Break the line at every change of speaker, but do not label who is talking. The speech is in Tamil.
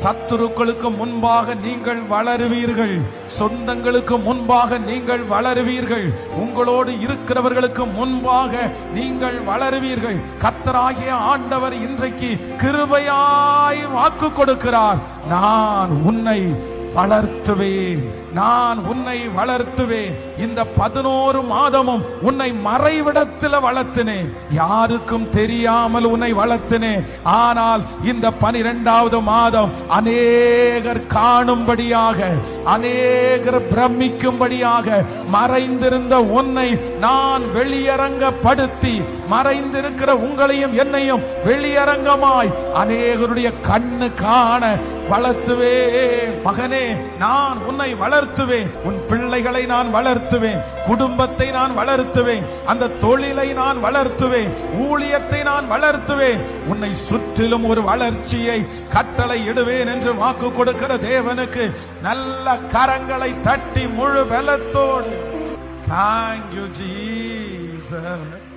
சத்துருக்களுக்கு முன்பாக நீங்கள் வளருவீர்கள். சொந்தங்களுக்கு முன்பாக நீங்கள் வளருவீர்கள். உங்களோடு இருக்கிறவர்களுக்கு முன்பாக நீங்கள் வளருவீர்கள். கர்த்தராகிய ஆண்டவர் இன்றைக்கு கிருபையாய் வாக்கு கொடுக்கிறார். நான் உன்னை வளர்த்துவேன், நான் உன்னை வளர்த்துவேன். இந்த 11 மாதமும் உன்னை மறைவிடத்தில் வளர்த்தினேன், யாருக்கும் தெரியாமல் உன்னை வளர்த்தினேன். ஆனால் இந்த 12வது மாதம் அநேகர் காணும்படியாக, அநேகர் பிரமிக்கும்படியாக மறைந்திருந்த உன்னை நான் வெளியரங்கப்படுத்தி, மறைந்திருக்கிற உங்களையும் என்னையும் வெளியரங்கமாய் அநேகருடைய கண்ணு காண வளர்த்துவேன். மகனே, நான் உன்னை வளர்த்துவேன். உன் பிள்ளைகளை நான் வளர்த்துவேன், குடும்பத்தை நான் வளர்த்துவேன், அந்த தொழிலை நான் வளர்த்துவேன், ஊழியத்தை நான் வளர்த்துவேன். உன்னை சுற்றிலும் ஒரு வளர்ச்சியை கட்டளை இடுவேன் என்று வாக்கு கொடுக்கிற தேவனுக்கு நல்ல கரங்களை தட்டி முழு பலத்தோடு Thank you, Jesus.